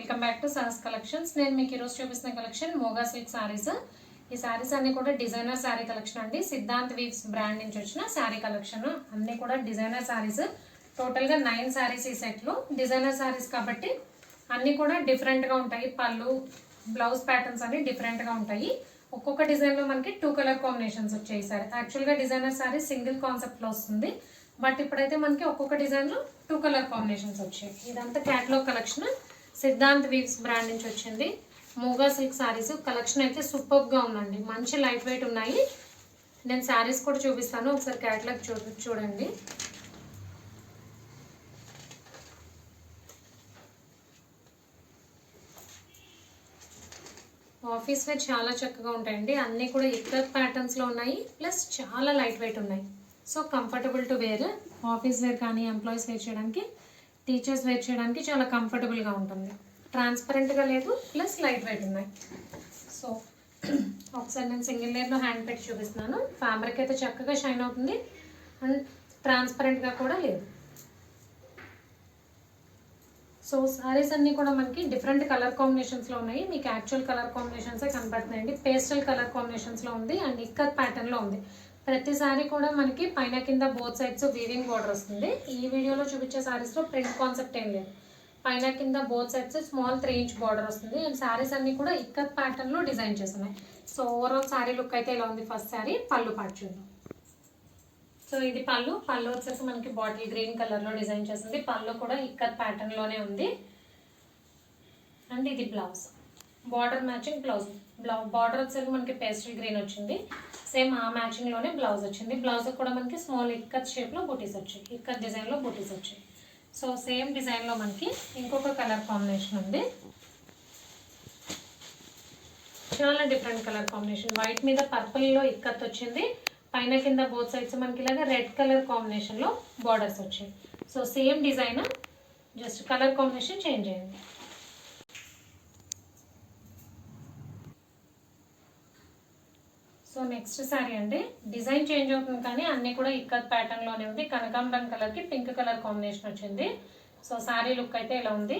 Welcome back to Sahas collections. నేను మీకు ఈరోజు చూపిస్తున్న కలెక్షన్ మోగా సిల్క్ సారీస్. ఈ సారీస్ అన్ని కూడా డిజైనర్ సారీ కలెక్షన్ అండి. సిద్ధాంత్ వీవ్స్ బ్రాండ్ నుంచి వచ్చిన సారీ కలెక్షన్. అన్ని కూడా డిజైనర్ సారీస్. టోటల్ గా 9 సారీస్ ఈ సెట్ లో. డిజైనర్ సారీస్ కాబట్టి అన్ని కూడా డిఫరెంట్ గా ఉంటాయి. పళ్ళు, బ్లౌజ్ ప్యాటర్న్స్ అన్ని డిఫరెంట్ గా ఉంటాయి. ఒక్కొక్క డిజైన్ లో మనకి 2 కలర్ కాంబినేషన్స్ వచ్చాయి. సారీ యాక్చువల్ గా డిజైనర్ సారీ సింగిల్ కాన్సెప్ట్ లో వస్తుంది. బట్ ఇప్పుడైతే మనకి ఒక్కొక్క డిజైన్ లో 2 కలర్ కాంబినేషన్స్ వచ్చాయి. ఇదంతా catalogue collection. Siddhant weaves brand నుంచి వచ్చింది మోగా సిల్క్ సారీస్. కలెక్షన్ అయితే సూపర్ గా ఉందండి. మంచి లైట్ వెయిట్ ఉన్నాయి. నేను సారీస్ కూడా చూపిస్తాను, ఒకసారి క్యాటలాగ్ చూడండి. ఆఫీస్ వేర్ చాలా చక్కగా ఉంటాయండి. అన్నీ కూడా ఇక్కత్ ప్యాటర్న్స్ లో ఉన్నాయి, ప్లస్ చాలా లైట్ వెయిట్ ఉన్నాయి. So comfortable to wear. Office wear కానీ ఎంప్లాయీస్ వేర్ చేయడానికి, టీచర్స్ వేర్ చేయడానికి చాలా కంఫర్టబుల్గా ఉంటుంది. ట్రాన్స్పరెంట్గా లేదు, ప్లస్ లైట్ వెయిట్ ఉన్నాయి. సో ఒకసారి నేను సింగిల్ లేయర్లో హ్యాండ్ పెట్టి చూపిస్తున్నాను. ఫ్యాబ్రిక్ అయితే చక్కగా షైన్ అవుతుంది అండ్ ట్రాన్స్పరెంట్గా కూడా లేదు. సో సారీస్ అన్నీ కూడా మనకి డిఫరెంట్ కలర్ కాంబినేషన్స్లో ఉన్నాయి. మీకు యాక్చువల్ కలర్ కాంబినేషన్సే కనపడుతున్నాయండి. పేస్టల్ కలర్ కాంబినేషన్స్లో ఉంది అండ్ ఇక్కత్ ప్యాటర్న్లో ఉంది. ప్రతి సారీ కూడా మనకి పైన కింద బోత్ సైడ్స్ వీవింగ్ బార్డర్ వస్తుంది. ఈ వీడియోలో చూపించే సారీస్లో ప్రింట్ కాన్సెప్ట్ ఏం లేదు. పైన కింద both sides small 3 inch border వస్తుంది. అండ్ సారీస్ అన్ని కూడా ఇక్కత్ ప్యాటర్న్లో డిజైన్ చేస్తున్నాయి. సో ఓవరాల్ సారీ లుక్ అయితే ఇలా ఉంది. ఫస్ట్ సారీ పళ్ళు పార్ట్ చూద్దాం. సో ఇది పళ్ళు వచ్చేసి మనకి బాటిల్ గ్రీన్ కలర్లో డిజైన్ చేస్తుంది. పళ్ళు కూడా ఇక్కత్ ప్యాటర్న్లోనే ఉంది. అండ్ ఇది blouse, border matching blouse. Border వచ్చేసరికి మనకి పేస్టల్ గ్రీన్ వచ్చింది. సేమ్ ఆ మ్యాచింగ్ లోనే బ్లౌజ్ వచ్చింది. బ్లౌజ్ కూడా మనకి స్మాల్ ఇక్కత్ షేప్ లో బూటీస్ వచ్చాయి. ఇక్కత్ డిజైన్ లో బూటీస్ వచ్చాయి. సో సేమ్ డిజైన్ లో మనకి ఇంకొక కలర్ కాంబినేషన్ ఉంది. చాలా డిఫరెంట్ కలర్ కాంబినేషన్. వైట్ మీద పర్పుల్ లో ఇక్కత్ వచ్చింది. పైన కింద బోత్ సైడ్స్ మనకి ఇలాగా రెడ్ కలర్ కాంబినేషన్ లో బార్డర్స్ వచ్చాయి. So same design, just colour combination change అయింది. సో నెక్స్ట్ సారీ అండి. డిజైన్ చేంజ్ అవుతుంది కానీ అన్ని కూడా ఇక్కత్ ప్యాటర్న్ లోనే ఉంది. కనకాంబరం కలర్ కి పింక్ కలర్ కాంబినేషన్ వచ్చింది. సో సారీ లుక్ అయితే ఇలా ఉంది.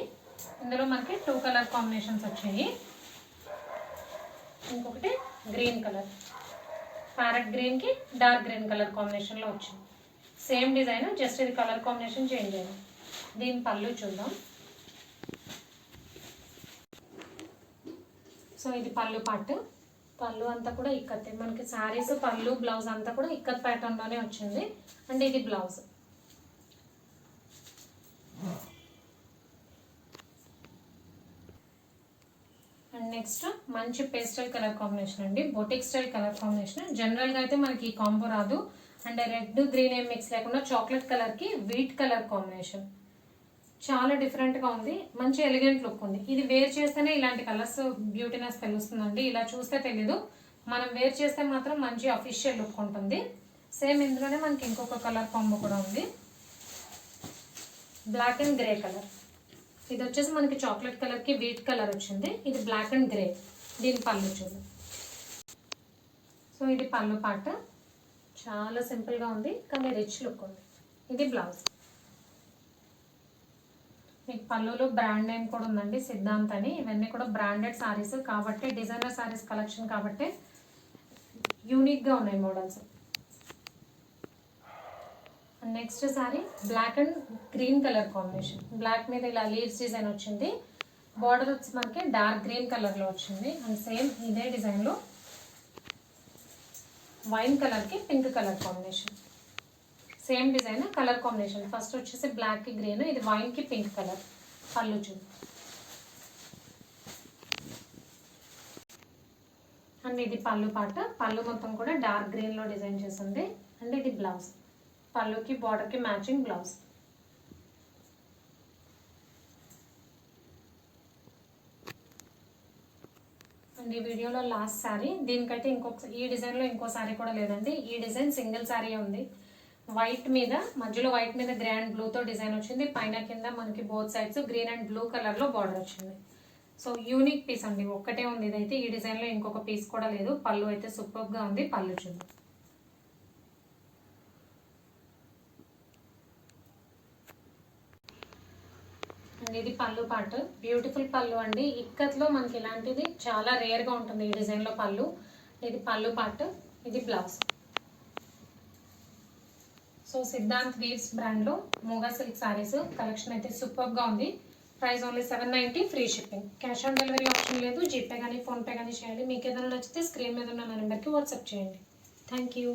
ఇందులో మనకి 2 కలర్ కాంబినేషన్స్ వచ్చాయి. ఇంకొకటి గ్రీన్ కలర్, ప్యారెట్ గ్రీన్ కి డార్క్ గ్రీన్ కలర్ కాంబినేషన్ లో వచ్చింది. సేమ్ డిజైన్, జస్ట్ ఇది కలర్ కాంబినేషన్ చేంజ్ అయింది. దీని పళ్ళు చూద్దాం. సో ఇది పళ్ళు పార్ట్. పళ్ళు అంతా కూడా ఇక్కత్. మనకి శారీస్ పళ్ళు బ్లౌజ్ అంతా కూడా ఇక్కత్ ప్యాటర్న్ లోనే వచ్చింది. అండ్ ఇది బ్లౌజ్. అండ్ నెక్స్ట్ మంచి పేస్టల్ కలర్ కాంబినేషన్ అండి. Boutique style colour combination. General గా అయితే మనకి ఈ కాంబో రాదు. అండ్ రెడ్ గ్రీన్ ఏం మిక్స్ లేకుండా చాక్లెట్ కలర్ కి వీట్ కలర్ కాంబినేషన్. చాలా డిఫరెంట్ గా ఉంది. మంచి ఎలిగెంట్ లుక్ ఉంది. ఇది వేర్ చేస్తేనే ఇలాంటి కలర్స్ బ్యూటీనెస్ తెలుస్తుందండి. ఇలా చూస్తే తెలీదు, మనం వేర్ చేస్తే మాత్రం మంచి అఫీషియల్ లుక్ ఉంటుంది. సేమ్ ఇందులోనే మనకి ఇంకొక కలర్ కాంబో కూడా ఉంది. Black and grey colour. ఇది వచ్చేసి మనకి చాక్లెట్ కలర్ కి వీట్ కలర్ వచ్చింది. ఇది బ్లాక్ అండ్ గ్రే. దీని పళ్ళు చూద్దాం. సో ఇది పళ్ళు పార్ట్. చాలా సింపుల్ గా ఉంది కానీ రిచ్ లుక్ ఉంది. ఇది బ్లౌజ్. మీకు పళ్ళులో బ్రాండ్ నేమ్ కూడా ఉందండి, సిద్ధాంత్ అని. ఇవన్నీ కూడా బ్రాండెడ్ సారీస్ కాబట్టి, డిజైనర్ సారీస్ కలెక్షన్ కాబట్టి యూనిక్గా ఉన్నాయి models. Next sari black and green colour combination. Black మీద ఇలా లీవ్స్ డిజైన్ వచ్చింది. బార్డర్ వచ్చి మనకి డార్క్ గ్రీన్ కలర్లో వచ్చింది. అండ్ సేమ్ ఇదే డిజైన్లో వైన్ కలర్కి pink colour combination. Same design, colour combination. First వచ్చేసి బ్లాక్ కి గ్రీన్, ఇది వైన్ కి పింక్ కలర్. పళ్ళు చూడు. అండ్ ఇది పళ్ళు పాట. పళ్ళు మొత్తం కూడా డార్క్ గ్రీన్ లో డిజైన్ చేసింది. అండ్ ఇది బ్లౌజ్. పళ్ళుకి బార్డర్ కి మ్యాచింగ్ బ్లౌజ్. అండ్ ఈ వీడియోలో లాస్ట్ సారీ. దీనికైతే ఈ డిజైన్ లో ఇంకో సారీ కూడా లేదండి. ఈ డిజైన్ సింగిల్ సారీ ఉంది. వైట్ మీద, మధ్యలో వైట్ మీద గ్రాండ్ బ్లూ తో డిజైన్ వచ్చింది. పైన కింద మనకి both sides green and blue colour లో బార్డర్ వచ్చింది. సో యూనిక్ పీస్ అండి. ఒక్కటే ఉంది ఇదైతే. ఈ డిజైన్ లో ఇంకొక పీస్ కూడా లేదు. పళ్ళు అయితే సూపర్ గా ఉంది. పళ్ళు చూద్దాం. అండ్ ఇది పళ్ళు పార్ట్, బ్యూటిఫుల్ పళ్ళు అండి. ఇక్కత్లో మనకి ఇలాంటిది చాలా రేర్గా ఉంటుంది ఈ డిజైన్లో పళ్ళు. ఇది పళ్ళు పార్ట్, ఇది బ్లౌజ్. సో సిద్ధాంత్ వీవ్స్ బ్రాండ్లో మూగా సిల్క్ సారీస్ కలెక్షన్ అయితే సూపర్గా ఉంది. Price only 790, free shipping. Cash on delivery option లేదు. జీపే కానీ ఫోన్పే కానీ చేయాలి. మీకు ఏదైనా నచ్చితే స్క్రీన్ మీద ఉన్న నెంబర్కి వాట్సాప్ చేయండి. Thank you.